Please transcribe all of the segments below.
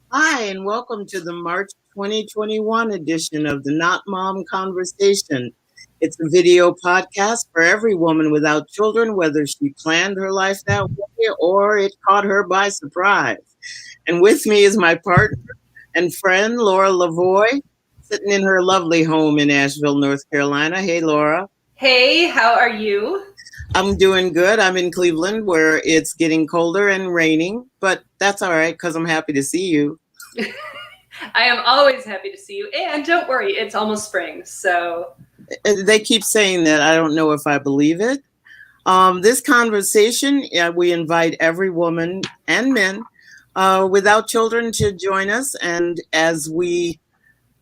Hi, and welcome to the March 2021 edition of the Not Mom Conversation. It's a video podcast for every woman without children, whether she planned her life that way or it caught her by surprise. And with me is my partner and friend, Laura Lavoie, sitting in her lovely home in Asheville, North Carolina. Hey, Laura. Hey, how are you? I'm doing good. I'm in Cleveland where it's getting colder and raining, but that's all right because I'm happy to see you. I am always happy to see you. And don't worry, it's almost spring. So They keep saying that. I don't know if I believe it. This conversation, we invite every woman and men without children to join us. And as we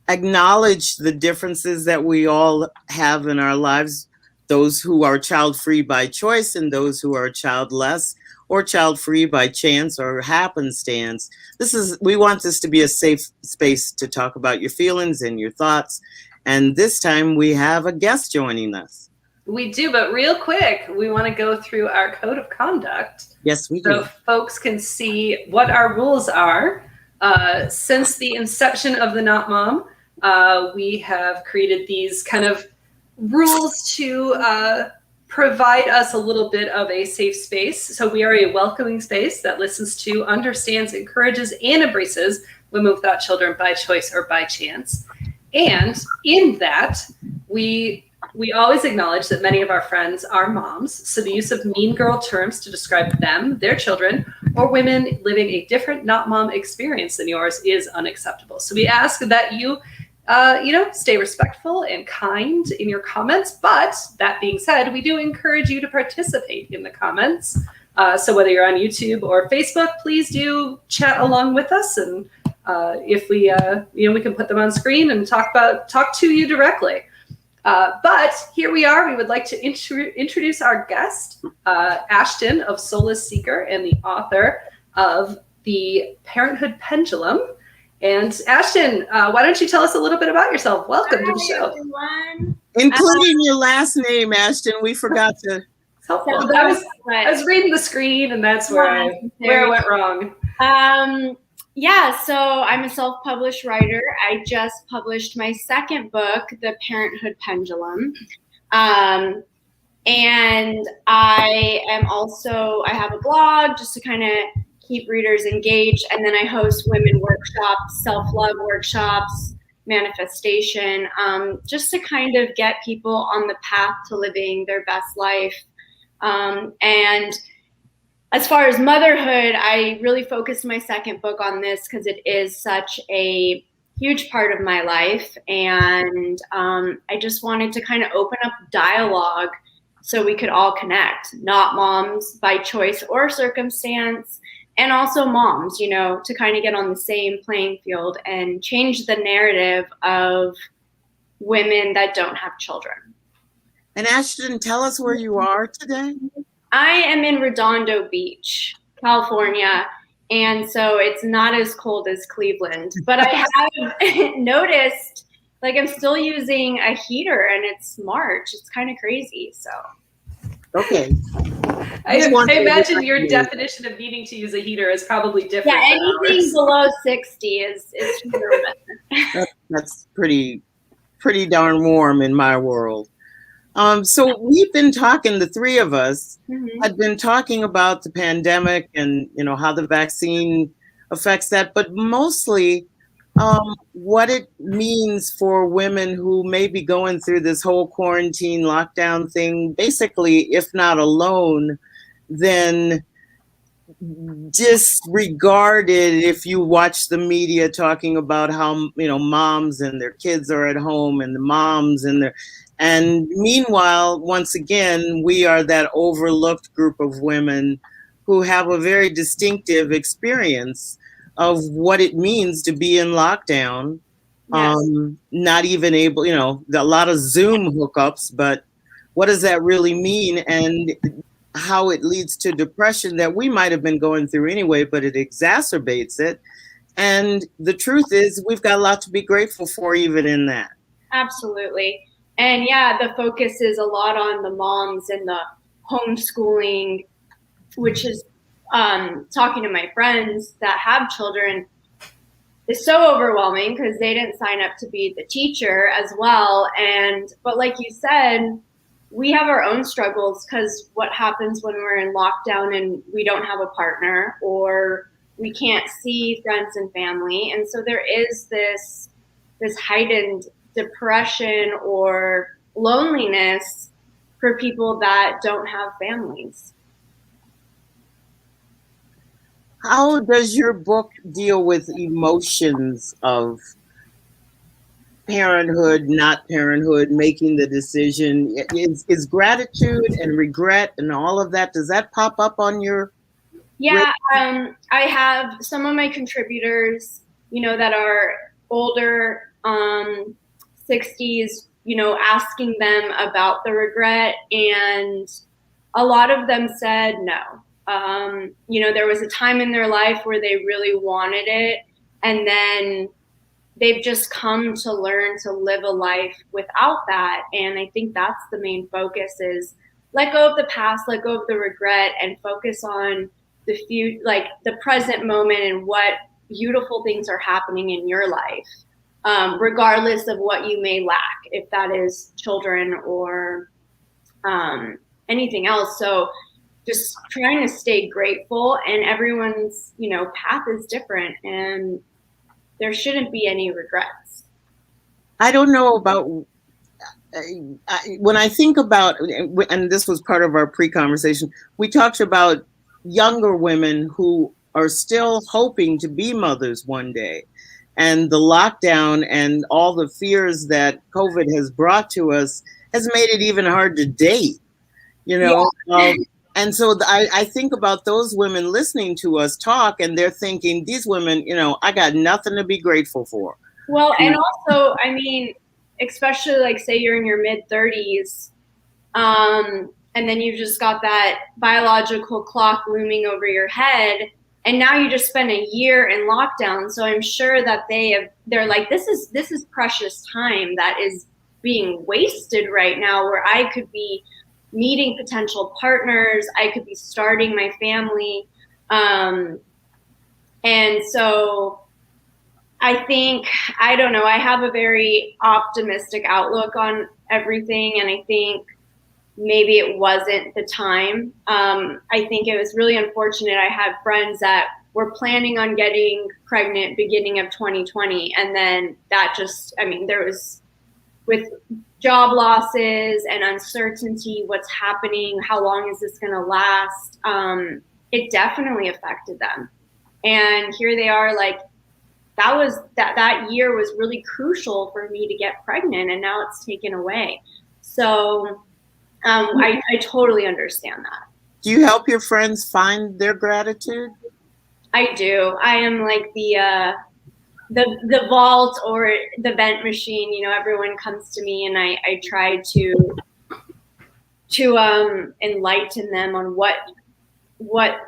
acknowledge the differences that we all have in our lives, those who are child free by choice and those who are childless or child free by chance or happenstance. We want this to be a safe space to talk about your feelings and your thoughts. And this time we have a guest joining us. we do, but real quick, we want to go through our code of conduct. Yes, we do. So folks can see what our rules are. Since the inception of the Not Mom, we have created these kind of rules to provide us a little bit of a safe space. So we are a welcoming space that listens to, understands, encourages, and embraces women without children by choice or by chance. And in that, we always acknowledge that many of our friends are moms. So the use of mean girl terms to describe them, their children, or women living a different not mom experience than yours is unacceptable. So we ask that you stay respectful and kind in your comments. But that being said, we do encourage you to participate in the comments. So whether you're on YouTube or Facebook, please do chat along with us. And if we can put them on screen and talk to you directly. But here we are. We would like to introduce our guest, Ashton of Soulless Seeker and the author of The Parenthood Pendulum. And Ashton, why don't you tell us a little bit about yourself? Welcome to the show. Everyone. Including your last name, Ashton. We forgot to. Helpful. I was reading the screen, and that's where it went wrong. So I'm a self-published writer. I just published my second book, The Parenthood Pendulum. And I have a blog just to kind of keep readers engaged. And then I host women workshops, self-love workshops, manifestation, just to kind of get people on the path to living their best life. And as far as motherhood, I really focused my second book on this because it is such a huge part of my life. And I just wanted to kind of open up dialogue so we could all connect, not moms by choice or circumstance, and also moms, to kind of get on the same playing field and change the narrative of women that don't have children. And Ashton, tell us where you are today. I am in Redondo Beach, California, and so it's not as cold as Cleveland. But I have noticed, I'm still using a heater, and it's March. It's kind of crazy, so. Okay. I imagine your definition of needing to use a heater is probably different. Yeah, anything below 60 is That's pretty darn warm in my world. So we've been talking, the three of us had been talking about the pandemic and, how the vaccine affects that, but mostly what it means for women who may be going through this whole quarantine lockdown thing, basically, if not alone, then disregarded if you watch the media talking about how, moms and their kids are at home and the moms and meanwhile, once again, we are that overlooked group of women who have a very distinctive experience of what it means to be in lockdown. Yes. Not even able, a lot of Zoom hookups, but what does that really mean? And how it leads to depression that we might have been going through anyway, but it exacerbates it. And the truth is, we've got a lot to be grateful for even in that. Absolutely. And yeah, the focus is a lot on the moms and the homeschooling, which is talking to my friends that have children. is so overwhelming because they didn't sign up to be the teacher as well. But like you said, we have our own struggles because what happens when we're in lockdown and we don't have a partner or we can't see friends and family. And so there is this heightened depression or loneliness for people that don't have families. How does your book deal with emotions of parenthood, not parenthood, making the decision? Is gratitude and regret and all of that, does that pop up on your? Yeah, I have some of my contributors, that are older, 60s, asking them about the regret, and a lot of them said no. There was a time in their life where they really wanted it, and then they've just come to learn to live a life without that. And I think that's the main focus, is let go of the past, let go of the regret, and focus on the future, like the present moment, and what beautiful things are happening in your life, regardless of what you may lack, if that is children or anything else. So just trying to stay grateful, and everyone's, path is different, and there shouldn't be any regrets. I don't know about, when I think about, and this was part of our pre-conversation, we talked about younger women who are still hoping to be mothers one day. And the lockdown and all the fears that COVID has brought to us has made it even hard to date, Yeah. And so I think about those women listening to us talk, and they're thinking, these women, I got nothing to be grateful for. Well, and also, especially like say you're in your mid 30s, and then you've just got that biological clock looming over your head, and now you just spent a year in lockdown. So I'm sure that they're like, this is precious time that is being wasted right now, where I could be meeting potential partners, I could be starting my family. And so I think, I don't know, I have a very optimistic outlook on everything, and I think maybe it wasn't the time. I think it was really unfortunate. I had friends that were planning on getting pregnant beginning of 2020, and then that just, there was, with job losses and uncertainty, what's happening, how long is this going to last, it definitely affected them. And here they are, like, that year was really crucial for me to get pregnant, and now it's taken away. So I totally understand that. Do you help your friends find their gratitude? I do. I am like the vault or the vent machine. Everyone comes to me, and I try to enlighten them on what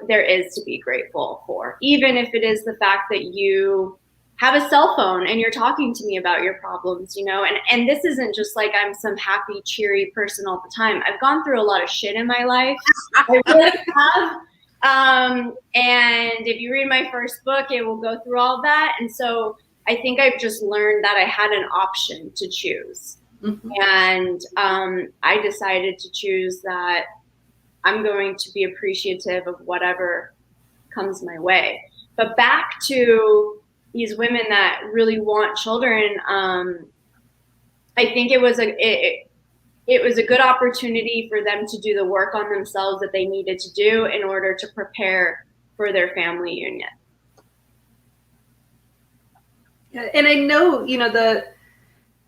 there is to be grateful for, even if it is the fact that you have a cell phone and you're talking to me about your problems, and this isn't just like I'm some happy, cheery person all the time. I've gone through a lot of shit in my life. I really have. And if you read my first book, it will go through all of that. And so I think I've just learned that I had an option to choose. Mm-hmm. And I decided to choose that I'm going to be appreciative of whatever comes my way. But back to these women that really want children, I think it was a good opportunity for them to do the work on themselves that they needed to do in order to prepare for their family union. Yeah, and I know,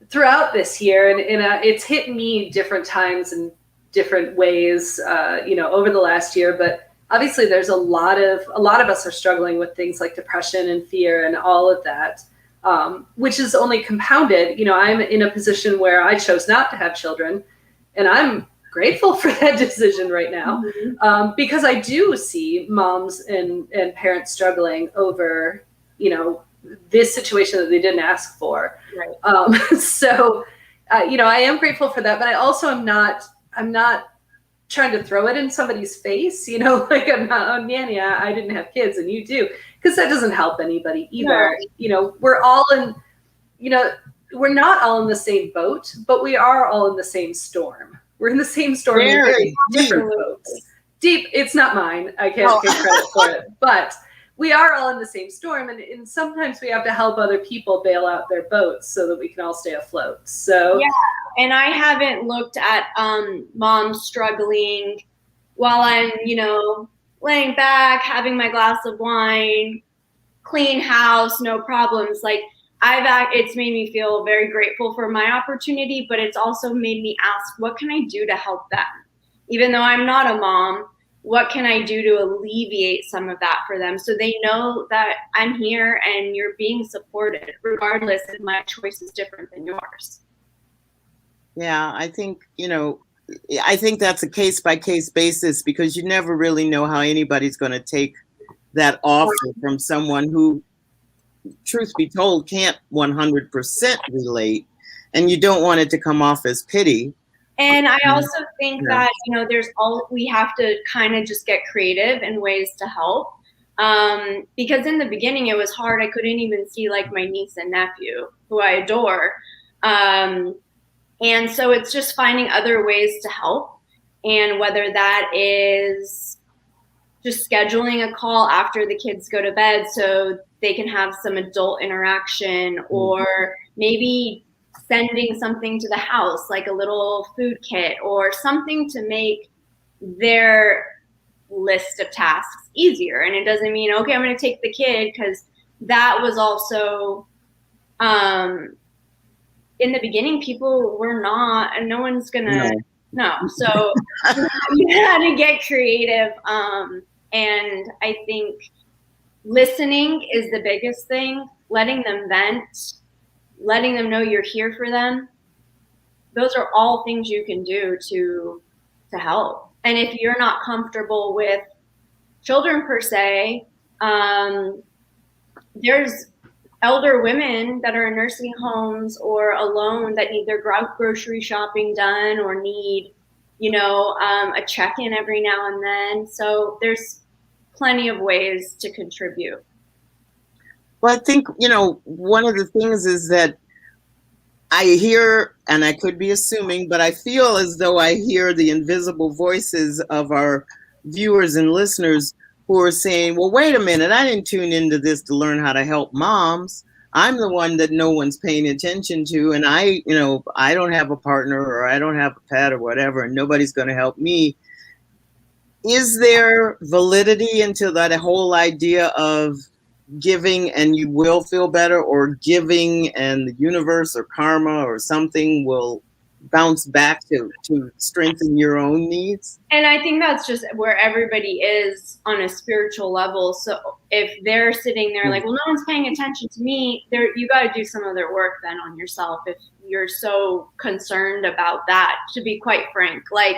throughout this year, and it's hit me different times and different ways, over the last year, but obviously there's a lot of us are struggling with things like depression and fear and all of that, which is only compounded. I'm in a position where I chose not to have children, and I'm grateful for that decision right now, because I do see moms and parents struggling over, this situation that they didn't ask for. Right. So, I am grateful for that, but I also I'm not trying to throw it in somebody's face, you know, like I'm not, oh man, yeah, I didn't have kids and you do, because that doesn't help anybody either. No. You know, we're all in, you know, we're not all in the same boat, but we are all in the same storm. We're in the same storm in very different boats. Deep, it's not mine. I can't take credit for it, but we are all in the same storm, and sometimes we have to help other people bail out their boats so that we can all stay afloat. So yeah, and I haven't looked at moms struggling while I'm, you know, laying back, having my glass of wine, clean house, no problems. Like it's made me feel very grateful for my opportunity, but it's also made me ask, what can I do to help them? Even though I'm not a mom, what can I do to alleviate some of that for them so they know that I'm here and you're being supported, regardless if my choice is different than yours. Yeah, I think, you know, I think that's a case-by-case basis, because you never really know how anybody's going to take that offer from someone who, truth be told, can't 100% relate, and you don't want it to come off as pity. And I also think that, you know, we have to kind of just get creative in ways to help. Because in the beginning it was hard. I couldn't even see like my niece and nephew, who I adore. And so it's just finding other ways to help. And whether that is just scheduling a call after the kids go to bed so they can have some adult interaction, or maybe sending something to the house, like a little food kit or something to make their list of tasks easier. And it doesn't mean, okay, I'm going to take the kid, because that was also, in the beginning, people were not, and no one's going to, no. So you had to get creative. And I think listening is the biggest thing, letting them vent, letting them know you're here for them. Those are all things you can do to help. And if you're not comfortable with children per se, there's elder women that are in nursing homes or alone that need their grocery shopping done, or need, you know, a check-in every now and then. So there's plenty of ways to contribute. Well, I think, you know, one of the things is that I hear, and I could be assuming, but I feel as though I hear the invisible voices of our viewers and listeners who are saying, well, wait a minute, I didn't tune into this to learn how to help moms. I'm the one that no one's paying attention to, and I don't have a partner, or I don't have a pet or whatever, and nobody's going to help me. Is there validity into that whole idea of giving and you will feel better, or giving and the universe or karma or something will bounce back to strengthen your own needs? And I think that's just where everybody is on a spiritual level. So if they're sitting there like, well, no one's paying attention to me, you got to do some other work then on yourself if you're so concerned about that, to be quite frank. Like,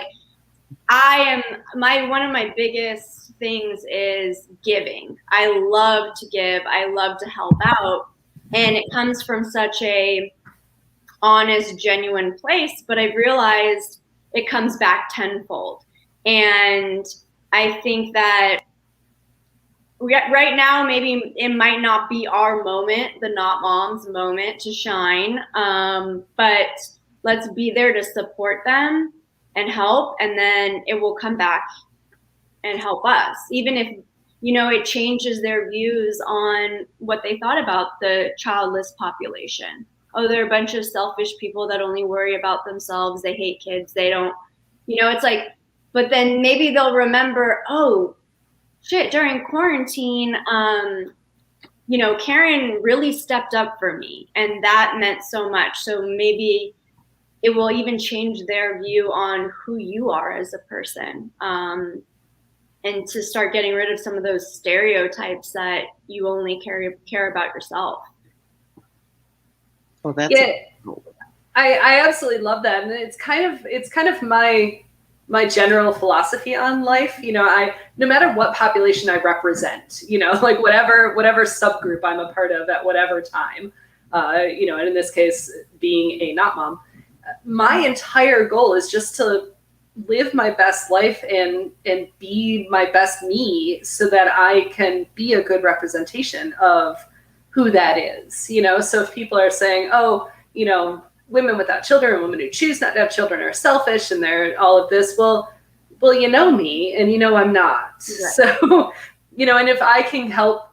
one of my biggest things is giving. I love to give. I love to help out. And it comes from such a honest, genuine place, but I've realized it comes back tenfold. And I think that right now, maybe it might not be our moment, the Not Moms moment to shine, but let's be there to support them and help, and then it will come back and help us. Even if, you know, it changes their views on what they thought about the childless population. Oh, they're a bunch of selfish people that only worry about themselves. They hate kids. They don't, you know, it's like, but then maybe they'll remember, oh, shit, during quarantine, you know, Karen really stepped up for me, and that meant so much. So maybe it will even change their view on who you are as a person, and to start getting rid of some of those stereotypes that you only care about yourself. Well, that's I absolutely love that, and it's kind of my general philosophy on life. You know, no matter what population I represent, you know, like whatever subgroup I'm a part of at whatever time, you know, and in this case being a not mom, my entire goal is just to live my best life and be my best me so that I can be a good representation of who that is, you know? So if people are saying, oh, you know, women without children, women who choose not to have children are selfish and they're all of this, well, you know me and you know I'm not. Right. So, you know, and if I can help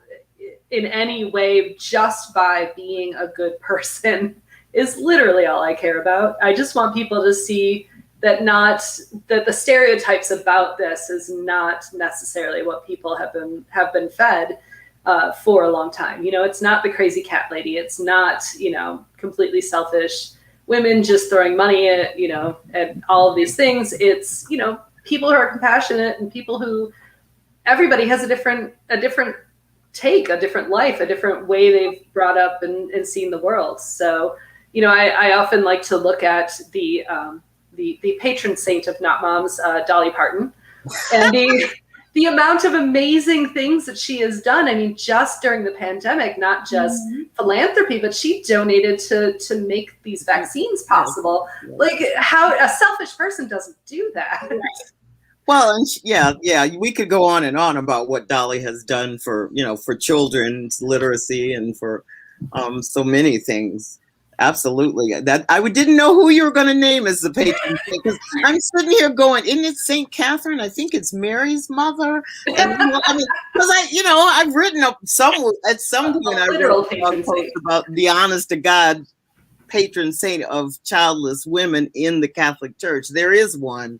in any way just by being a good person is literally all I care about. I just want people to see that the stereotypes about this is not necessarily what people have been fed for a long time. You know, it's not the crazy cat lady. It's not, you know, completely selfish women just throwing money at, you know, at all of these things. It's, you know, people who are compassionate and people who, everybody has a different take, a different life, a different way they've brought up and seen the world. So, you know, I often like to look at the patron saint of Not Moms, Dolly Parton, and the amount of amazing things that she has done. I mean, just during the pandemic, not just philanthropy, but she donated to make these vaccines possible. Like, how a selfish person doesn't do that. Well, and yeah, we could go on and on about what Dolly has done for, you know, for children's literacy and for so many things. Absolutely. That didn't know who you were going to name as the patron saint, because I'm sitting here going, isn't it St. Catherine? I think it's Mary's mother. And I mean, because I've written up at some point I wrote a post about the honest to God patron saint of childless women in the Catholic Church. There is one.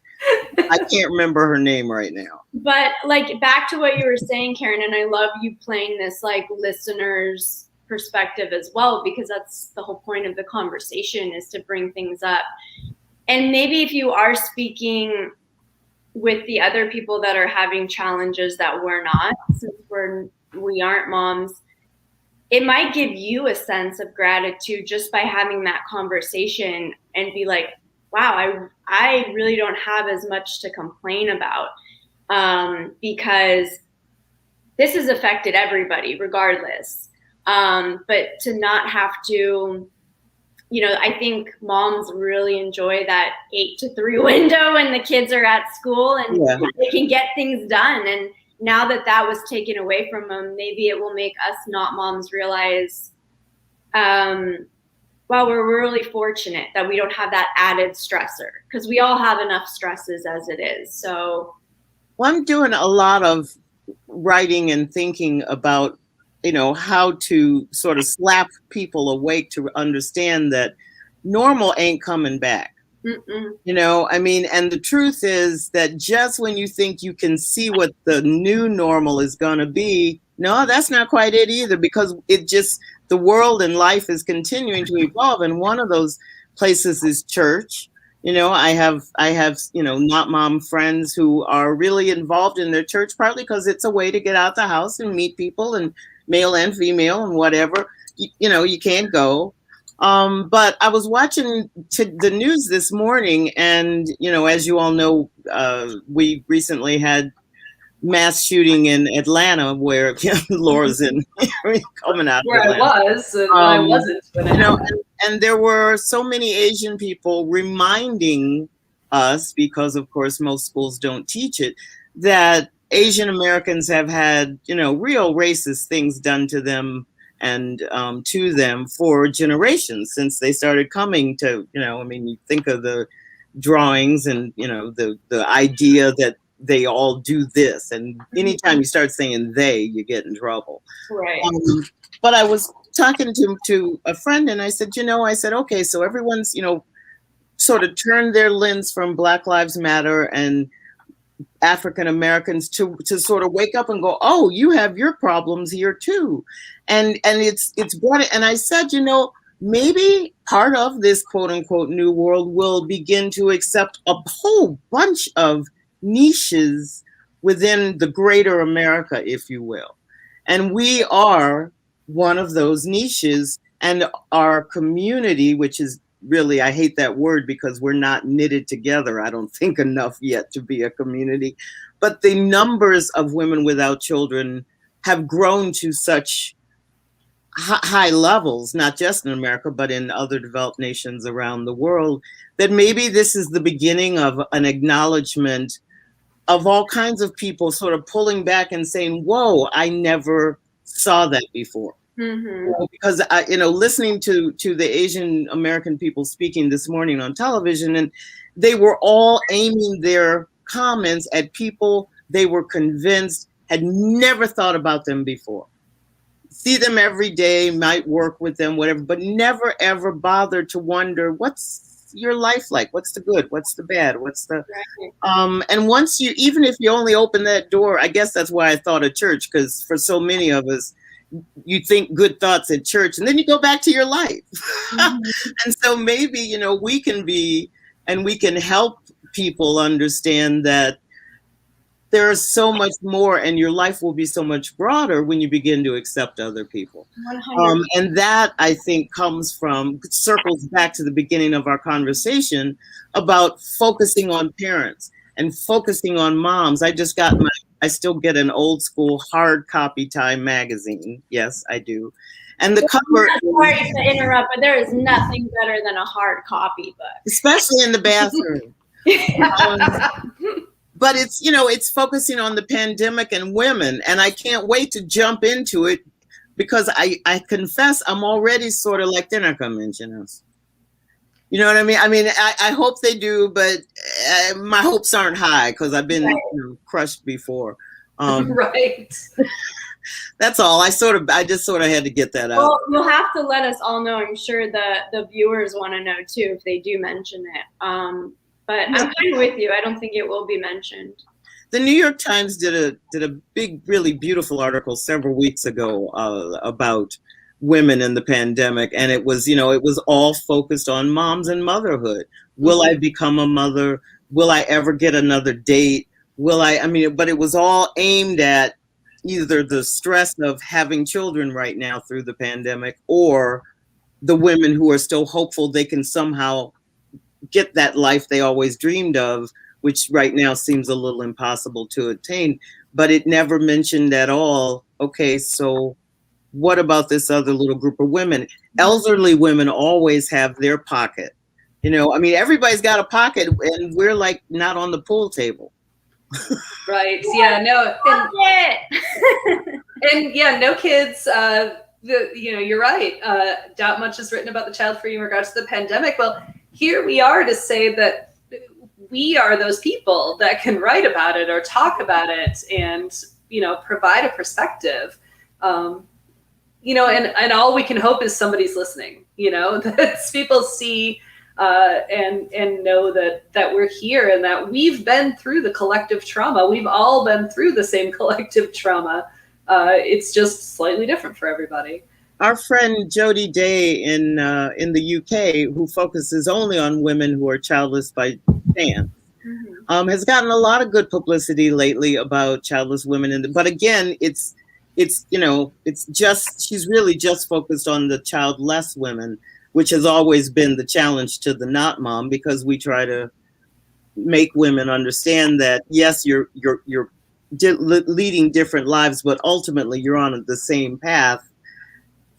I can't remember her name right now. But like back to what you were saying, Karen, and I love you playing this like listeners' perspective as well, because that's the whole point of the conversation, is to bring things up. And maybe if you are speaking with the other people that are having challenges that we're not, since we aren't moms, it might give you a sense of gratitude just by having that conversation and be like, wow, I really don't have as much to complain about, because this has affected everybody regardless. But to not have to, you know, I think moms really enjoy that 8 to 3 window when the kids are at school and they can get things done. And now that was taken away from them, maybe it will make us not moms realize, well, we're really fortunate that we don't have that added stressor, because we all have enough stresses as it is. So, well, I'm doing a lot of writing and thinking about, you know, how to sort of slap people awake to understand that normal ain't coming back. You know, I mean, and the truth is that just when you think you can see what the new normal is going to be, no, that's not quite it either, because the world and life is continuing to evolve. And one of those places is church. You know, I have, you know, Not Mom friends who are really involved in their church, partly because it's a way to get out the house and meet people, and male and female and whatever. You know, you can't go. But I was watching the news this morning, and, you know, as you all know, we recently had mass shooting in Atlanta where Laura's in coming out where Atlanta. I was and I wasn't. You know, and there were so many Asian people reminding us, because of course most schools don't teach it, that Asian Americans have had, you know, real racist things done to them and to them for generations since they started coming to, you know, I mean, you think of the drawings and, you know, the idea that they all do this. And anytime you start saying they, you get in trouble. Right. But I was talking to a friend and I said, you know, okay, so everyone's, you know, sort of turned their lens from Black Lives Matter and African Americans to sort of wake up and go, oh, you have your problems here too. And it's brought it. And I said, you know, maybe part of this quote unquote new world will begin to accept a whole bunch of niches within the greater America, if you will. And we are one of those niches, and our community, which is really, I hate that word because we're not knitted together, I don't think, enough yet to be a community. But the numbers of women without children have grown to such high levels, not just in America, but in other developed nations around the world, that maybe this is the beginning of an acknowledgement of all kinds of people sort of pulling back and saying, whoa, I never saw that before. Mm-hmm. Because listening to the Asian American people speaking this morning on television, and they were all aiming their comments at people they were convinced had never thought about them before. See them every day, might work with them, whatever, but never ever bothered to wonder, what's your life like? What's the good? What's the bad? What's the and once you, even if you only open that door, I guess that's why I thought of church, because for so many of us, you think good thoughts at church and then you go back to your life. Mm-hmm. And so maybe, we can be, and we can help people understand that there's so much more, and your life will be so much broader when you begin to accept other people. And that, I think, circles back to the beginning of our conversation about focusing on parents and focusing on moms. I still get an old school hard copy Time magazine. Yes, I do. And the cover. Sorry to interrupt, but there is nothing better than a hard copy book, especially in the bathroom. But it's focusing on the pandemic and women, and I can't wait to jump into it, because I confess I'm already sort of like, they're not going to mention us. You know what I mean? I hope they do, but my hopes aren't high, because I've been crushed before. Right. That's all. I just sort of had to get that out. Well, you'll have to let us all know. I'm sure the viewers want to know too if they do mention it. But I'm kind of with you. I don't think it will be mentioned. The New York Times did a big, really beautiful article several weeks ago about women in the pandemic, and it was all focused on moms and motherhood. Will I become a mother? Will I ever get another date? But it was all aimed at either the stress of having children right now through the pandemic, or the women who are still hopeful they can somehow get that life they always dreamed of, which right now seems a little impossible to attain. But it never mentioned at all, okay, so what about this other little group of women? Elderly women always have their pocket. Everybody's got a pocket, and we're like not on the pool table. Right. Yeah. No. And yeah, no kids. You're right. Not much is written about the child free in regards to the pandemic. Well, here we are to say that we are those people that can write about it or talk about it and, provide a perspective. And all we can hope is somebody's listening, that people see and know that we're here and that we've been through the collective trauma. We've all been through the same collective trauma. It's just slightly different for everybody. Our friend Jody Day in the UK, who focuses only on women who are childless by chance, has gotten a lot of good publicity lately about childless women. But again, it's she's really just focused on the childless women, which has always been the challenge to the NotMom, because we try to make women understand that yes, you're leading different lives, but ultimately you're on the same path,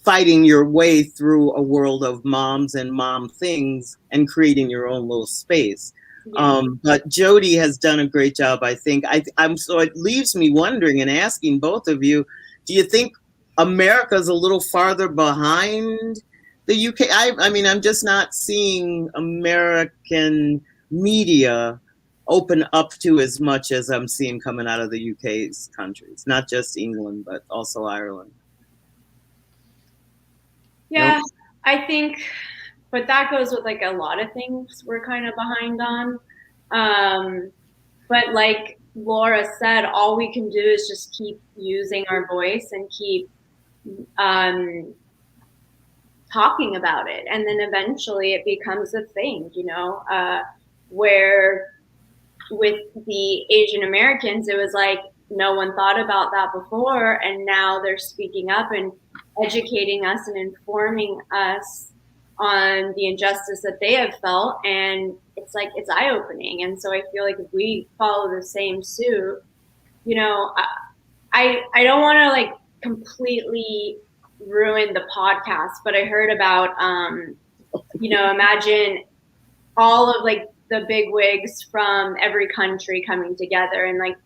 fighting your way through a world of moms and mom things and creating your own little space. Yeah. But Jody has done a great job, I think. So it leaves me wondering and asking both of you, do you think America's a little farther behind the UK? I'm just not seeing American media open up to as much as I'm seeing coming out of the UK's countries, not just England, but also Ireland. Yeah, nope. I think, but that goes with like a lot of things we're kind of behind on. But like Laura said, all we can do is just keep using our voice and keep talking about it. And then eventually it becomes a thing, where with the Asian Americans, it was like no one thought about that before. And now they're speaking up and educating us and informing us on the injustice that they have felt. And it's like, it's eye-opening. And so I feel like if we follow the same suit, I don't want to like completely ruin the podcast, but I heard about, imagine all of like the big wigs from every country coming together, and like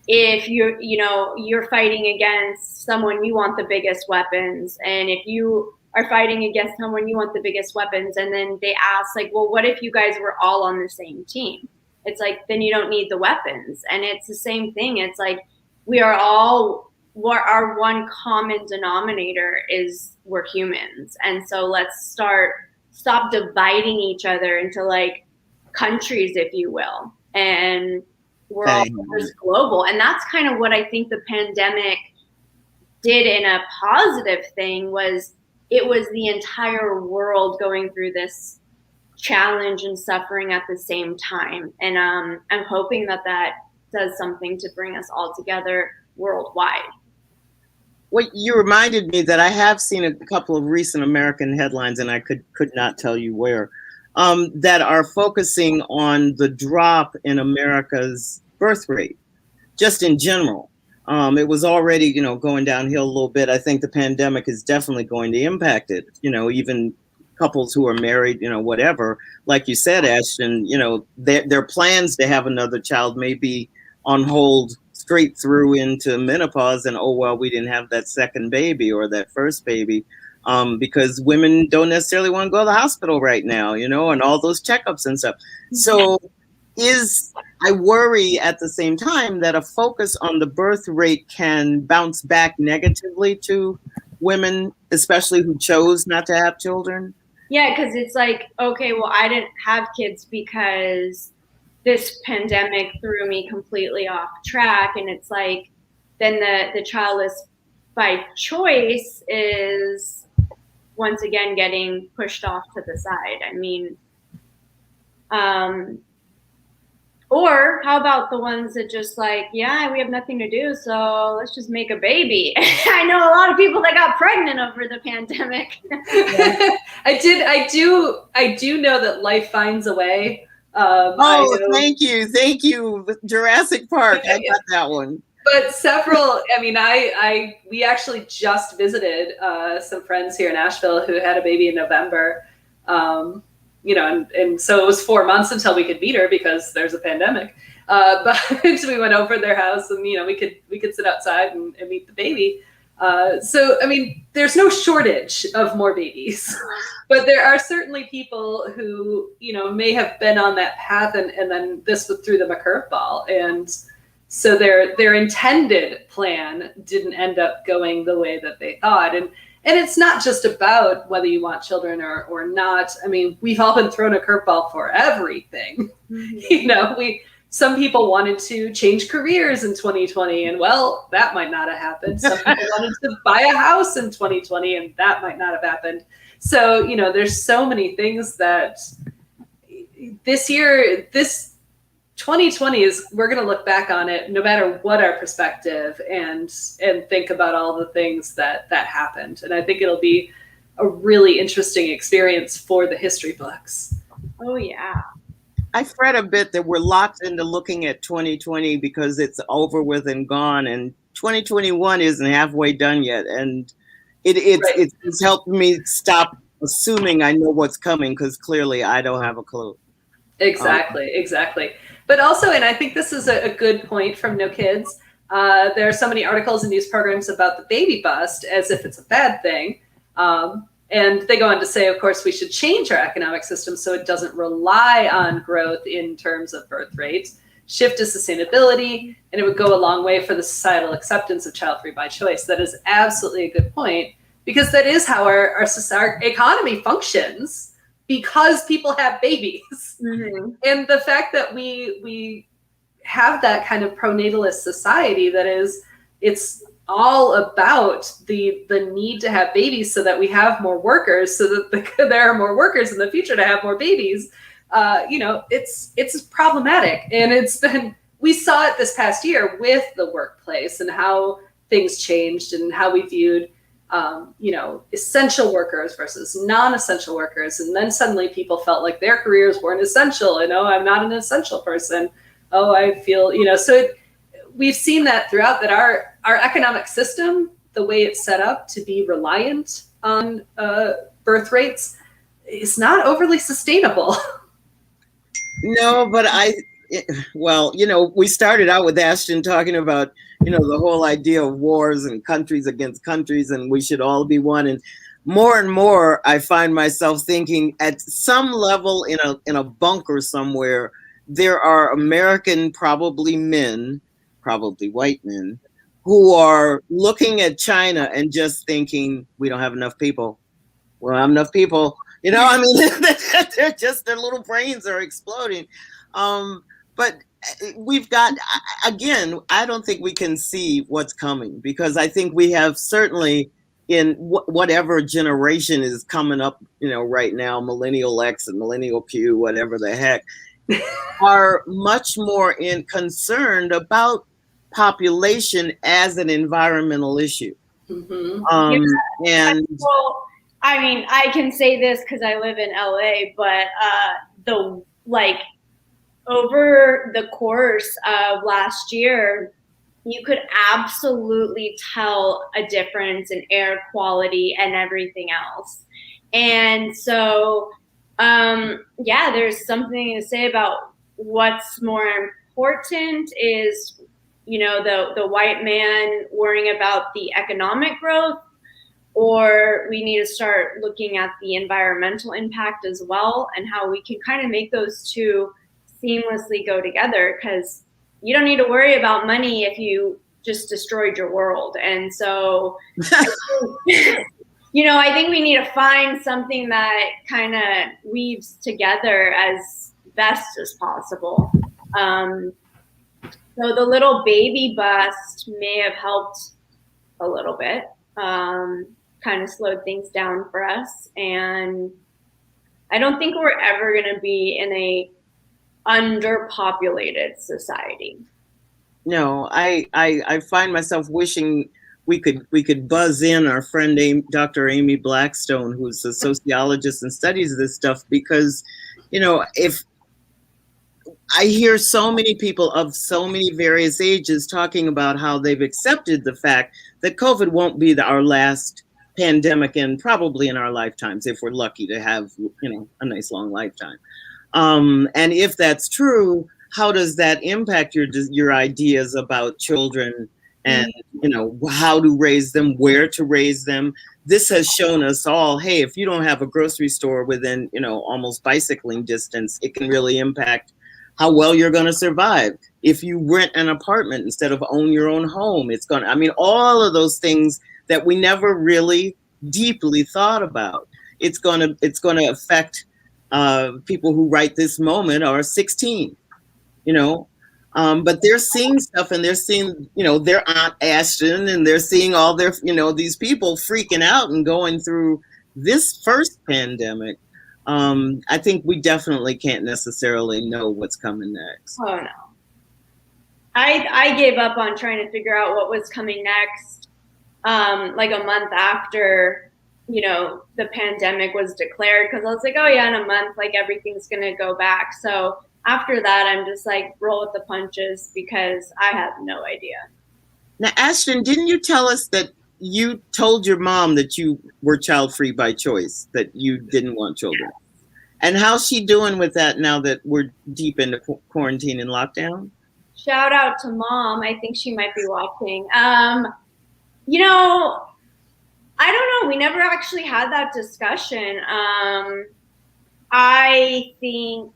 if you're fighting against someone, you want the biggest weapons, and if you are fighting against someone, you want the biggest weapons, and then they ask like, well, what if you guys were all on the same team? It's like, then you don't need the weapons. And it's the same thing. It's like we are all, what our one common denominator is, we're humans. And so let's stop dividing each other into like countries, if you will, and we're all just global. And that's kind of what I think the pandemic did in a positive thing. Was it was the entire world going through this challenge and suffering at the same time. And I'm hoping that does something to bring us all together worldwide. Well, you reminded me that I have seen a couple of recent American headlines, and I could not tell you where, that are focusing on the drop in America's birth rate, just in general. It was already, going downhill a little bit. I think the pandemic is definitely going to impact it. Even couples who are married, whatever, like you said, Ashton, their plans to have another child may be on hold straight through into menopause, and, oh, well, we didn't have that second baby or that first baby, because women don't necessarily want to go to the hospital right now, and all those checkups and stuff. So I worry at the same time that a focus on the birth rate can bounce back negatively to women, especially who chose not to have children. Yeah, because it's like, okay, well, I didn't have kids because this pandemic threw me completely off track. And it's like, then the childless by choice is once again getting pushed off to the side. I mean, or how about the ones that just like, yeah, we have nothing to do, so let's just make a baby. I know a lot of people that got pregnant over the pandemic. Yeah. I do know that life finds a way. Thank you, Jurassic Park. I got that one. But several, I mean, we actually just visited some friends here in Nashville who had a baby in November. And so it was 4 months until we could meet her because there's a pandemic. But we went over to their house, and we could sit outside and meet the baby. So I mean, there's no shortage of more babies, but there are certainly people who may have been on that path, and then this threw them a curveball, and so their intended plan didn't end up going the way that they thought. And it's not just about whether you want children or not. I mean, we've all been thrown a curveball for everything. Mm-hmm. Some people wanted to change careers in 2020, and well, that might not have happened. Some people wanted to buy a house in 2020, and that might not have happened. So, there's so many things that this 2020 we're going to look back on it, no matter what our perspective, and think about all the things that happened. And I think it'll be a really interesting experience for the history books. Oh, yeah. I fret a bit that we're locked into looking at 2020 because it's over with and gone, and 2021 isn't halfway done yet. And it's helped me stop assuming I know what's coming, because clearly I don't have a clue. Exactly. But also, and I think this is a good point from No Kids, there are so many articles and news programs about the baby bust as if it's a bad thing. And they go on to say, of course, we should change our economic system so it doesn't rely on growth in terms of birth rates, shift to sustainability, and it would go a long way for the societal acceptance of child-free by choice. That is absolutely a good point, because that is how our economy functions, because people have babies. Mm-hmm. And the fact that we have that kind of pronatalist society it's all about the need to have babies so that we have more workers, so that there are more workers in the future to have more babies. It's problematic. And we saw it this past year with the workplace and how things changed and how we viewed essential workers versus non-essential workers. And then suddenly people felt like their careers weren't essential. And, I'm not an essential person. I feel, we've seen that throughout, that our economic system, the way it's set up to be reliant on birth rates, is not overly sustainable. No, but well, we started out with Ashton talking about, the whole idea of wars and countries against countries, and we should all be one. And more, I find myself thinking at some level in a bunker somewhere, there are American, probably men, probably white men, who are looking at China and just thinking, we don't have enough people. We don't have enough people. I mean, their little brains are exploding. But we've got, again, I don't think we can see what's coming, because I think we have certainly in whatever generation is coming up, right now, Millennial X and Millennial Q, whatever the heck, are much more concerned about population as an environmental issue. Mm-hmm. And well, I mean, I can say this because I live in LA, but over the course of last year, you could absolutely tell a difference in air quality and everything else. And so, yeah, there's something to say about what's more important is, the white man worrying about the economic growth, or we need to start looking at the environmental impact as well, and how we can kind of make those two seamlessly go together, because you don't need to worry about money if you just destroyed your world. And so I think we need to find something that kind of weaves together as best as possible. So the little baby bust may have helped a little bit, kind of slowed things down for us. And I don't think we're ever going to be in a underpopulated society. No, I find myself wishing we could buzz in our friend Dr. Amy Blackstone, who's a sociologist and studies this stuff, because if I hear so many people of so many various ages talking about how they've accepted the fact that COVID won't be our last pandemic, and probably in our lifetimes, if we're lucky to have a nice long lifetime. And if that's true, how does that impact your ideas about children and how to raise them, where to raise them? This has shown us all, hey, if you don't have a grocery store within almost bicycling distance, it can really impact how well you're going to survive. If you rent an apartment instead of own your own home, it's going to, all of those things that we never really deeply thought about. It's going to affect people who right this moment are 16, but they're seeing stuff, and they're seeing, their Aunt Ashton, and they're seeing all their, these people freaking out and going through this first pandemic. I think we definitely can't necessarily know what's coming next. Oh no. I gave up on trying to figure out what was coming next, like a month after, the pandemic was declared, because I was like, oh yeah, in a month, like everything's going to go back. So after that, I'm just like, roll with the punches, because I have no idea. Now, Ashton, didn't you tell us that you told your mom that you were child-free by choice, that you didn't want children? And how's she doing with that now that we're deep into quarantine and lockdown? Shout out to Mom. I think she might be watching. I don't know. We never actually had that discussion. I think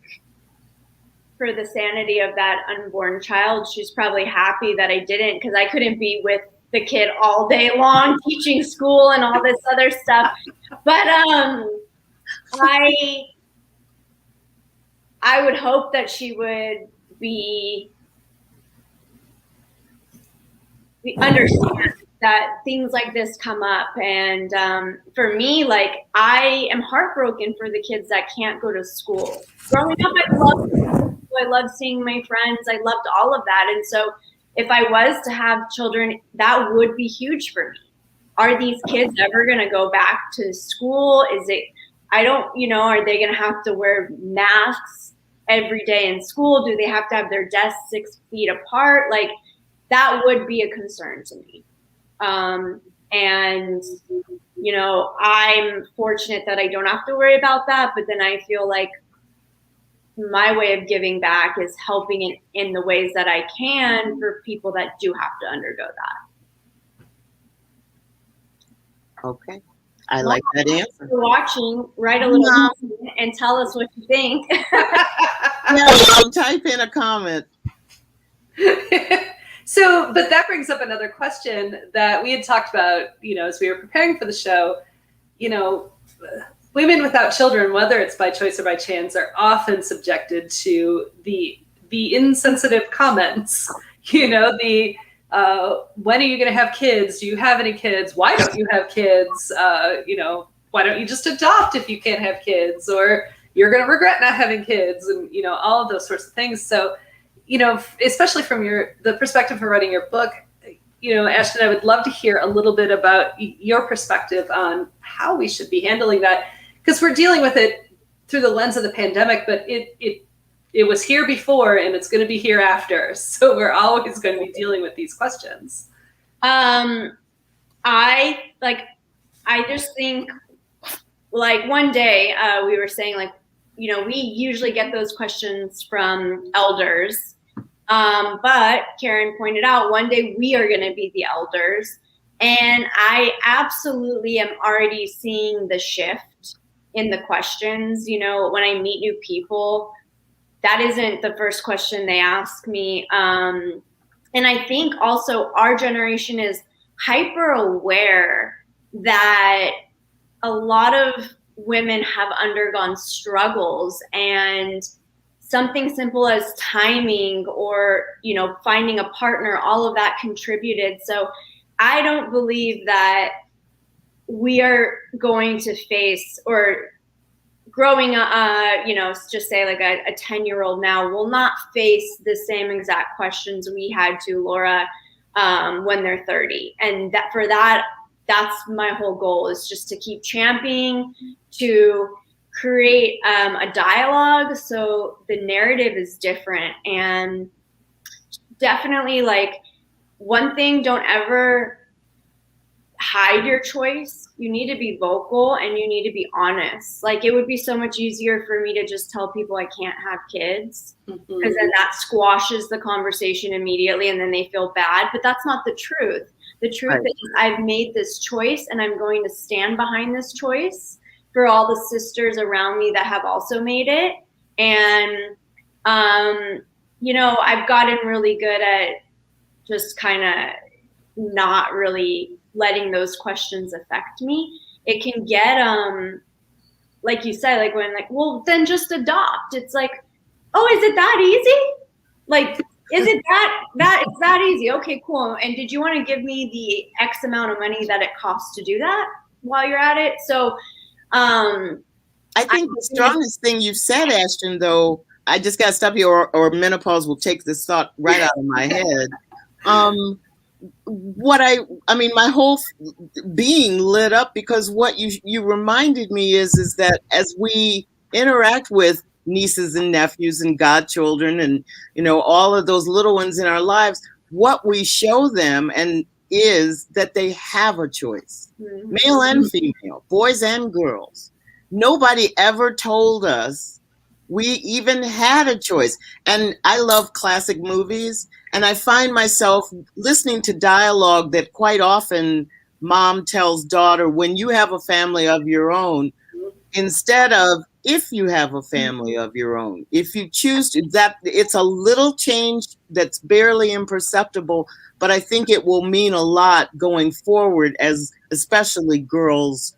for the sanity of that unborn child, she's probably happy that I didn't, because I couldn't be with the kid all day long teaching school and all this other stuff. But I would hope that she would understand that things like this come up. And for me, like, I am heartbroken for the kids that can't go to school. Growing up, I loved seeing my friends. I loved all of that. And so if I was to have children, that would be huge for me. Are these kids ever going to go back to school? Are they going to have to wear masks every day in school? Do they have to have their desks 6 feet apart? Like, that would be a concern to me. And, I'm fortunate that I don't have to worry about that. But then I feel like, my way of giving back is helping in the ways that I can for people that do have to undergo that. Okay. I like that answer. If you're watching, write a little comment and tell us what you think. Type in a comment. So, but that brings up another question that we had talked about, as we were preparing for the show. Women without children, whether it's by choice or by chance, are often subjected to the insensitive comments. When are you going to have kids? Do you have any kids? Why don't you have kids? Why don't you just adopt if you can't have kids? Or you're going to regret not having kids, and all of those sorts of things. So, especially from the perspective of writing your book, Ashton, I would love to hear a little bit about your perspective on how we should be handling that, because we're dealing with it through the lens of the pandemic, but it was here before and it's going to be here after. So we're always going to be dealing with these questions. I just think, like, one day we were saying, like, we usually get those questions from elders. But Karen pointed out one day we are going to be the elders. And I absolutely am already seeing the shift in the questions. When I meet new people, that isn't the first question they ask me. And I think also our generation is hyper aware that a lot of women have undergone struggles, and something simple as timing or, finding a partner, all of that contributed. So I don't believe that we are going to face, or growing up, just say like a 10-year-old now will not face the same exact questions we had to, Laura, when they're 30. And that's my whole goal, is just to keep championing, to create a dialogue so the narrative is different. And definitely, like, one thing, don't ever hide your choice. You need to be vocal and you need to be honest. Like, it would be so much easier for me to just tell people I can't have kids, because then that squashes the conversation immediately and then they feel bad. But that's not the truth. The truth is I've made this choice and I'm going to stand behind this choice for all the sisters around me that have also made it. And, I've gotten really good at just kind of not really letting those questions affect me. It can get, like you said, like when, like, well, then just adopt. It's like, oh, is it that easy? Like, is it it's that easy? Okay, cool. And did you want to give me the X amount of money that it costs to do that while you're at it? So, I think the strongest thing you've said, Ashton, though, I just got to stop you, or menopause will take this thought right out of my head. My whole being lit up, because what you reminded me is that as we interact with nieces and nephews and godchildren and, all of those little ones in our lives, what we show them is that they have a choice, male and female, boys and girls. Nobody ever told us we even had a choice. And I love classic movies, and I find myself listening to dialogue that quite often mom tells daughter, when you have a family of your own, instead of if you have a family of your own, if you choose to. That it's a little change that's barely imperceptible, but I think it will mean a lot going forward, as especially girls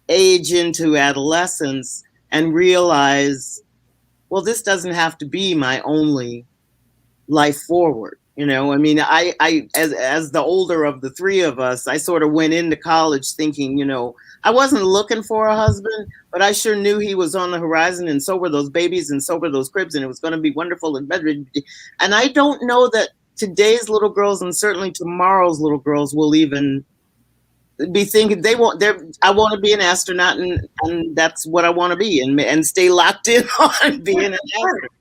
age into adolescence and realize, well, this doesn't have to be my only life forward. I as the older of the three of us, I sort of went into college thinking, I wasn't looking for a husband, but I sure knew he was on the horizon, and so were those babies, and so were those cribs, and it was going to be wonderful. And I don't know that today's little girls, and certainly tomorrow's little girls, will even be thinking I want to be an astronaut, and that's what I want to be, and stay locked in on being an astronaut.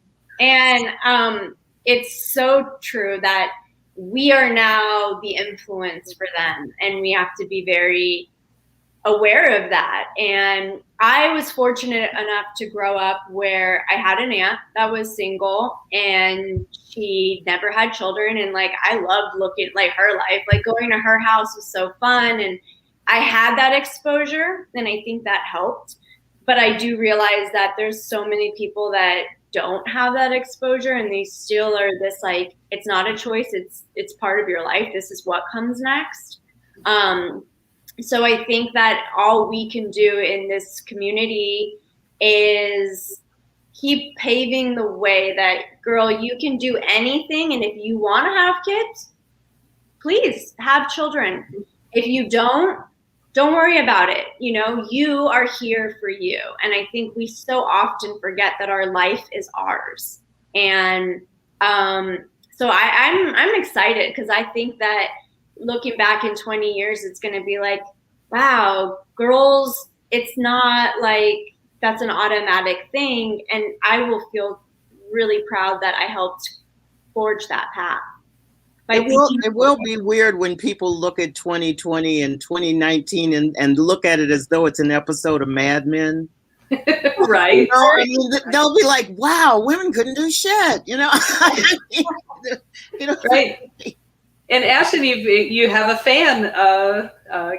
And it's so true that we are now the influence for them, and we have to be very aware of that. And I was fortunate enough to grow up where I had an aunt that was single and she never had children. And like, I loved looking like her life, like going to her house was so fun. And I had that exposure and I think that helped. But I do realize that there's so many people that don't have that exposure and they still are this like, it's not a choice. It's part of your life. This is what comes next. So I think that all we can do in this community is keep paving the way that, girl, you can do anything. And if you want to have kids, please have children. If you don't worry about it. You know, you are here for you. And I think we so often forget that our life is ours. And so I'm excited because I think that looking back in 20 years, it's going to be like, wow, girls, it's not like that's an automatic thing. And I will feel really proud that I helped forge that path. It will be weird when people look at 2020 and 2019 and look at it as though it's an episode of Mad Men. Right. You know, I mean, they'll be like, wow, women couldn't do shit, you know? You know? Right. And Ashton, you have a fan.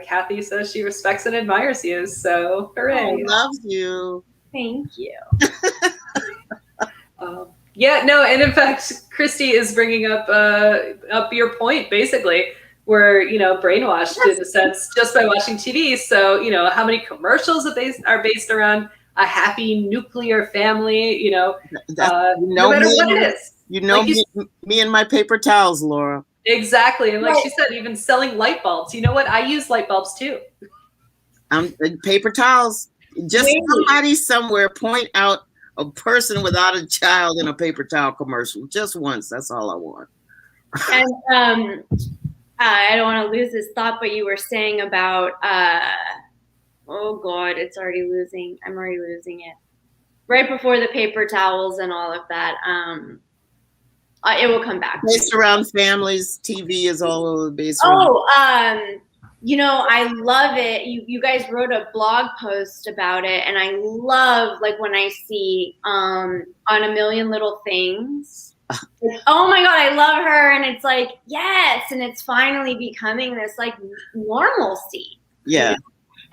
Kathy says she respects and admires you. So hooray. Loves you. Thank you. Yeah, no, and in fact, Christy is bringing up your point, basically, where, you know, brainwashed in a sense just by watching TV. So, you know, how many commercials are based around a happy nuclear family, you know, no matter what it is. You know, like me and my paper towels, Laura. Exactly. And like she said, even selling light bulbs. You know what? I use light bulbs too. Paper towels. Just somebody somewhere point out a person without a child in a paper towel commercial just once. That's all I want. And I don't want to lose this thought, but you were saying about oh God, I'm already losing it. Right before the paper towels and all of that. It will come back. Based around families, TV is all over the base. You know, I love it. You guys wrote a blog post about it, and I love like when I see on A Million Little Things. Like, oh my God, I love her, and it's like yes, and it's finally becoming this like normalcy. Yeah, you know?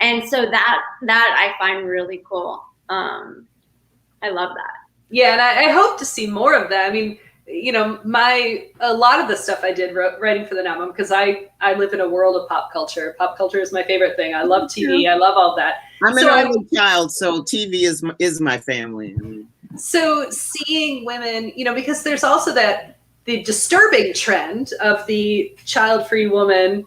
And so that I find really cool. I love that. Yeah, and I hope to see more of that. I mean, you know, a lot of the stuff I did writing for the NotMom, because I live in a world of pop culture. Pop culture is my favorite thing. I love TV. I love all that. I'm an only child, so TV is my family. So seeing women, you know, because there's also the disturbing trend of the child-free woman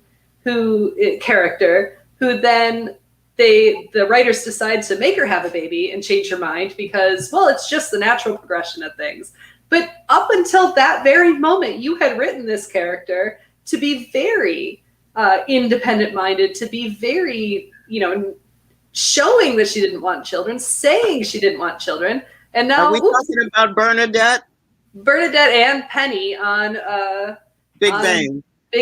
character who then the writers decide to make her have a baby and change her mind because, well, it's just the natural progression of things. But up until that very moment, you had written this character to be very independent-minded, to be very, you know, showing that she didn't want children, saying she didn't want children. And now are we talking about Bernadette? Bernadette and Penny on Big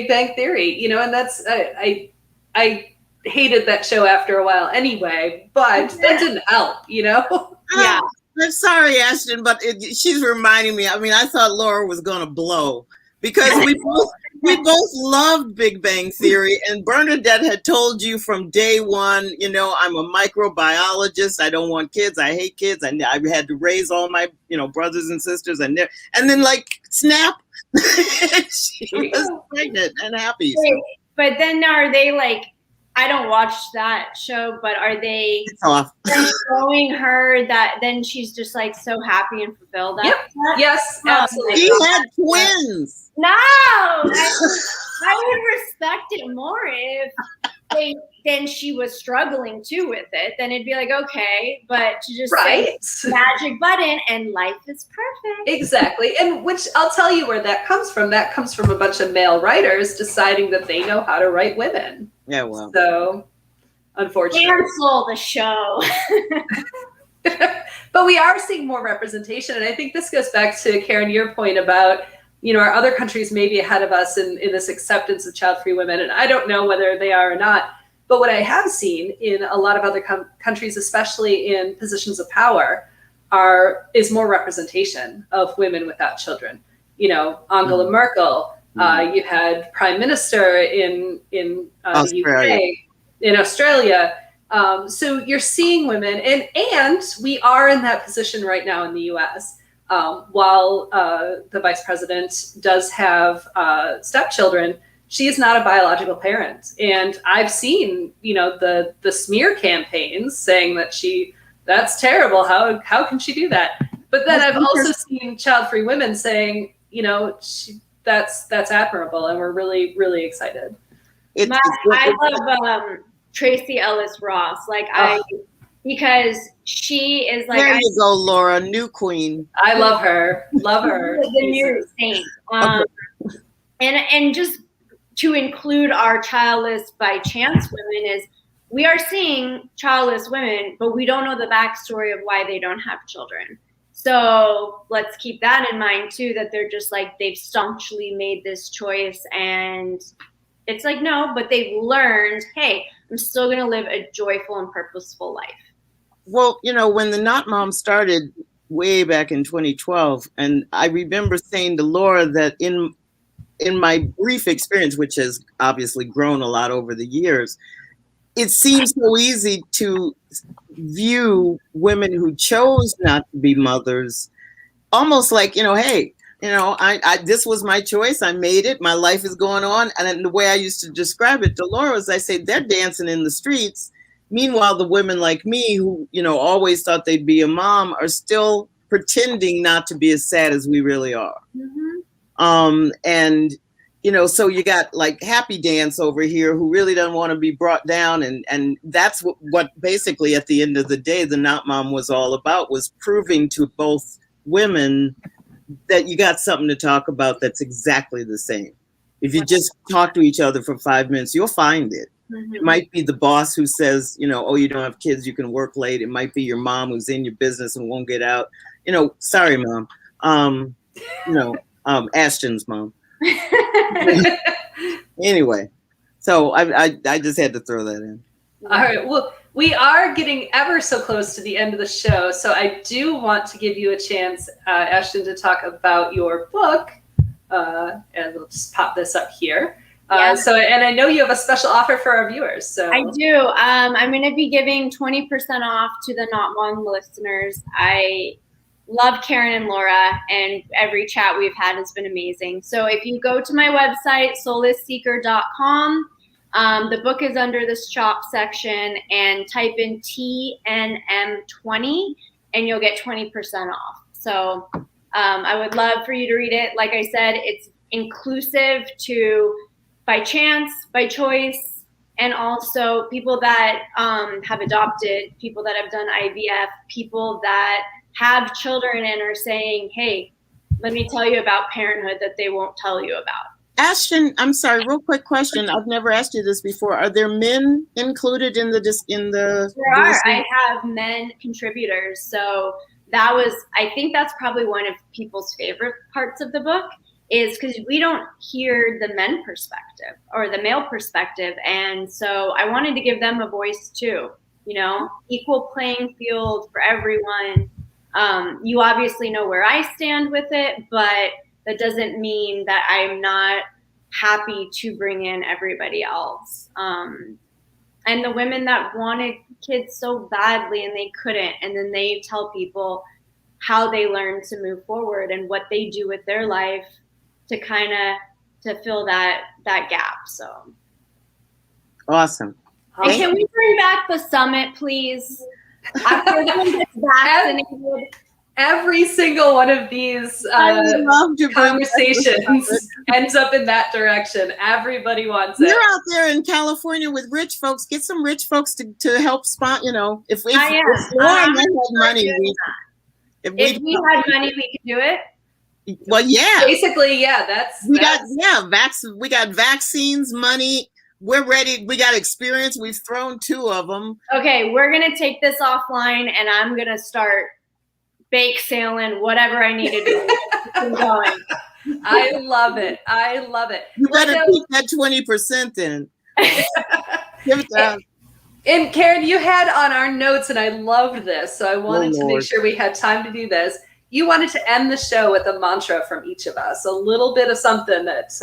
Bang Theory, you know, and that's I hated that show after a while anyway, but that didn't help, you know. Yeah. I'm sorry, Ashton, but she's reminding me. I mean, I thought Laura was going to blow because we both loved Big Bang Theory, and Bernadette had told you from day one, you know, I'm a microbiologist. I don't want kids. I hate kids. I had to raise all my, you know, brothers and sisters, and then like snap, she was pregnant and happy. So. But then are they like? I don't watch that show, but are they showing her that then she's just like so happy and fulfilled? Yep. Yes, absolutely. She had twins. No, I would respect it more if then she was struggling too with it. Then it'd be like, okay, but to just say magic button and life is perfect. Exactly. And which I'll tell you where that comes from. That comes from a bunch of male writers deciding that they know how to write women. Yeah, well. So, unfortunately. Cancel the show. But we are seeing more representation. And I think this goes back to, Karen, your point about, you know, our other countries may be ahead of us in this acceptance of child-free women. And I don't know whether they are or not. But what I have seen in a lot of other countries, especially in positions of power, is more representation of women without children. You know, Angela Merkel. You had Prime Minister in the UK, in Australia. So you're seeing women, and we are in that position right now in the US. While the vice president does have stepchildren, she is not a biological parent. And I've seen, you know, the smear campaigns saying that that's terrible. How can she do that? But then I've also seen child-free women saying, you know, that's admirable, and we're really, really excited. I love Tracy Ellis Ross, because she is like. There you go, Laura, new queen. I love her. Love her. The new saint. And just to include our childless by chance women is, we are seeing childless women, but we don't know the backstory of why they don't have children. So let's keep that in mind too, that they're just like, they've staunchly made this choice, and it's like, no, but they've learned, hey, I'm still going to live a joyful and purposeful life. Well, you know, when the Not Mom started way back in 2012, and I remember saying to Laura that in my brief experience, which has obviously grown a lot over the years, it seems so easy to view women who chose not to be mothers almost like, you know, hey, you know, I this was my choice. I made it. My life is going on. And the way I used to describe it to Laura was, I say, they're dancing in the streets. Meanwhile, the women like me who, you know, always thought they'd be a mom are still pretending not to be as sad as we really are. Mm-hmm. And, you know, so you got like Happy Dance over here who really doesn't want to be brought down. And that's what basically at the end of the day, the Not Mom was all about, was proving to both women that you got something to talk about that's exactly the same. If you just talk to each other for 5 minutes, you'll find it. Mm-hmm. It might be the boss who says, you know, oh, you don't have kids, you can work late. It might be your mom who's in your business and won't get out. You know, sorry, mom. You know, Ashton's mom. Anyway, so I just had to throw that in. All right. Well, we are getting ever so close to the end of the show, so I do want to give you a chance, Ashton, to talk about your book. And we'll just pop this up here. So, and I know you have a special offer for our viewers. So I do. I'm going to be giving 20% off to the Not Mom listeners. I love Karen and Laura, and every chat we've had has been amazing. So if you go to my website, solaceseeker.com, the book is under the shop section, and type in TNM20 and you'll get 20% off. So I would love for you to read it. Like I said, it's inclusive to by chance, by choice, and also people that have adopted, people that have done IVF, people that have children and are saying, hey, let me tell you about parenthood that they won't tell you about. Ashton, I'm sorry, real quick question. I've never asked you this before. Are there men included in the? There are. I have men contributors. So I think that's probably one of people's favorite parts of the book, is because we don't hear the men perspective or the male perspective. And so I wanted to give them a voice too, you know, equal playing field for everyone. You obviously know where I stand with it, but that doesn't mean that I'm not happy to bring in everybody else. And the women that wanted kids so badly and they couldn't, and then they tell people how they learn to move forward and what they do with their life to kind of to fill that gap. So awesome. And can we bring back the summit, please? After everyone gets vaccinated. Every single one of these conversations ends up in that direction. Everybody wants it. You're out there in California with rich folks. Get some rich folks to help spot. You know, if we had money, if we had money, we could do it. Well, yeah. Basically, yeah. We got vaccines, money. We're ready. We got experience. We've thrown 2 of them. Okay, we're gonna take this offline, and I'm gonna start bake sailing, whatever I need to do. Going. I love it. I love it. You better keep that 20% in. Give it to us. And Karen, you had on our notes, and I loved this, so I wanted to make sure we had time to do this. You wanted to end the show with a mantra from each of us, a little bit of something that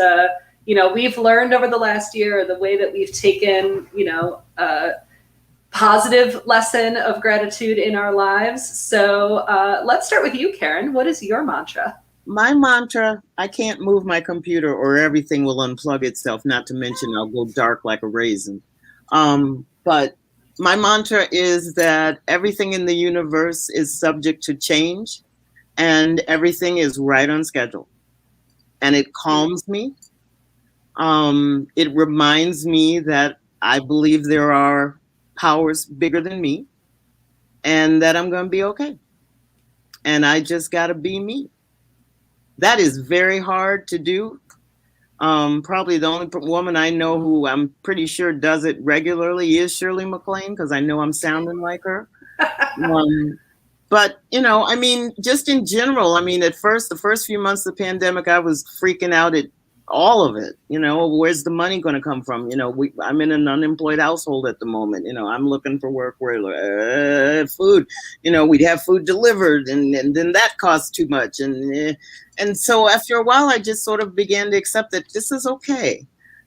we've learned over the last year, or the way that we've taken a positive lesson of gratitude in our lives. So let's start with you, Karen. What is your mantra? My mantra: I can't move my computer or everything will unplug itself. Not to mention I'll go dark like a raisin. But my mantra is that everything in the universe is subject to change, and everything is right on schedule. And it calms me. It reminds me that I believe there are powers bigger than me, and that I'm going to be okay. And I just got to be me. That is very hard to do. Probably the only woman I know who I'm pretty sure does it regularly is Shirley MacLaine, because I know I'm sounding like her. But, just in general, at first, the first few months of the pandemic, I was freaking out at all of it. Where's the money going to come from? I'm in an unemployed household at the moment. I'm looking for work where food, we'd have food delivered, and then that costs too much. And so after a while, I just sort of began to accept that this is okay.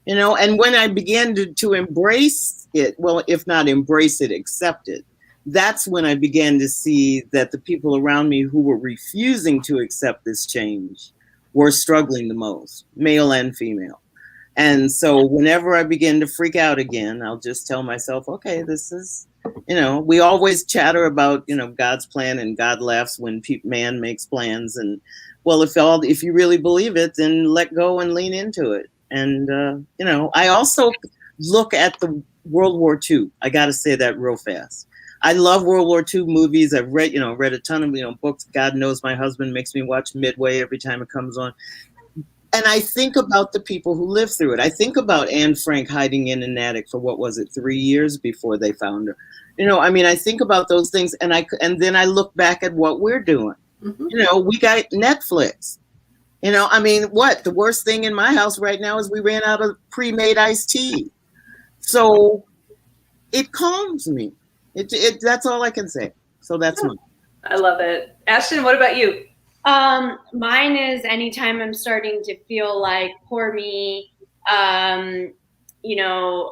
And when I began to embrace it, well, if not embrace it, accept it, that's when I began to see that the people around me who were refusing to accept this change were struggling the most, male and female. And so whenever I begin to freak out again, I'll just tell myself, okay, this is, we always chatter about, God's plan, and God laughs when man makes plans. And well, if you really believe it, then let go and lean into it. And, I also look at the World War II. I got to say that real fast. I love World War II movies. I've read a ton of, books. God knows my husband makes me watch Midway every time it comes on. And I think about the people who lived through it. I think about Anne Frank hiding in an attic for 3 years before they found her. I think about those things, and then I look back at what we're doing. Mm-hmm. We got Netflix. What? The worst thing in my house right now is we ran out of pre-made iced tea. So it calms me. That's all I can say. So that's mine. I love it. Ashton, what about you? Mine is anytime I'm starting to feel like poor me,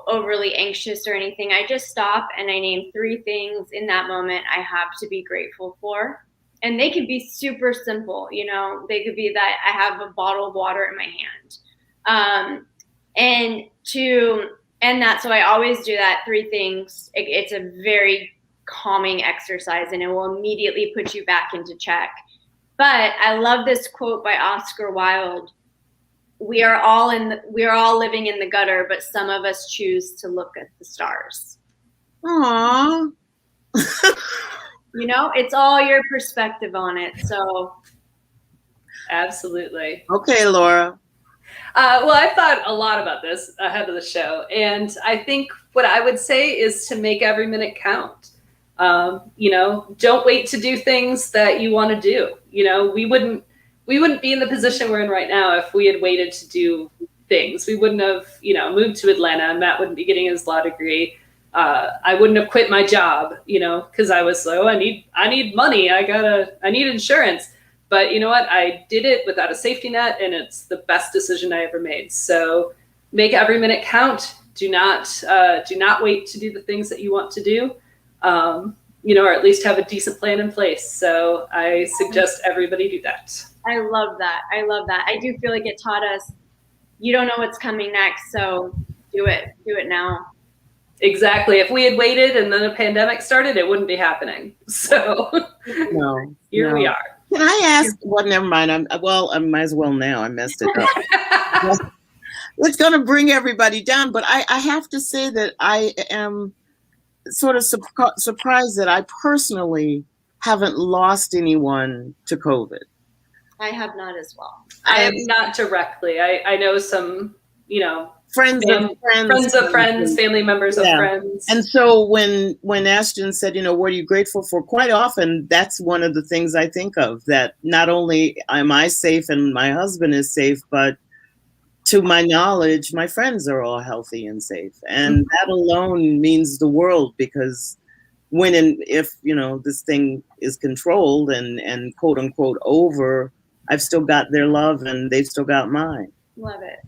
overly anxious or anything, I just stop and I name 3 things in that moment I have to be grateful for. And they could be super simple, they could be that I have a bottle of water in my hand. And to end that, so I always do that 3 things. It's a very calming exercise, and it will immediately put you back into check. But I love this quote by Oscar Wilde. We are all living in the gutter, but some of us choose to look at the stars. Aww. It's all your perspective on it. So absolutely. Okay, Laura. Well, I thought a lot about this ahead of the show, and I think what I would say is to make every minute count. Don't wait to do things that you want to do. We wouldn't be in the position we're in right now if we had waited to do things. We wouldn't have, moved to Atlanta. Matt wouldn't be getting his law degree. I wouldn't have quit my job, because I was like, I need money. I need insurance. But you know what? I did it without a safety net, and it's the best decision I ever made. So make every minute count. Do not wait to do the things that you want to do, or at least have a decent plan in place. So I suggest everybody do that. I love that. I do feel like it taught us, you don't know what's coming next, so do it now. Exactly. If we had waited and then a pandemic started, it wouldn't be happening. So here we are. Can I ask? Well, never mind. I might as well now. I messed it up. It's going to bring everybody down. But I have to say that I am sort of surprised that I personally haven't lost anyone to COVID. I have not as well. I am not directly. I know some, friends of friends, family members of friends. And so when Ashton said, what are you grateful for? Quite often, that's one of the things I think of, that not only am I safe and my husband is safe, but to my knowledge, my friends are all healthy and safe. And that alone means the world, because when and if, this thing is controlled and quote unquote over, I've still got their love and they've still got mine. Love it.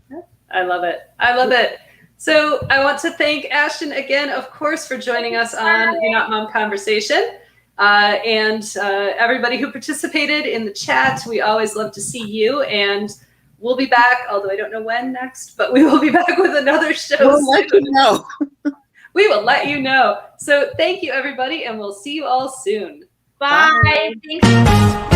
I love it. I love it. So I want to thank Ashton again, of course, for joining us on the Not Mom Conversation. And everybody who participated in the chat, we always love to see you. And we'll be back, although I don't know when next, but we will be back with another show. We'll let you know. We will let you know. So thank you, everybody, and we'll see you all soon. Bye. Thanks.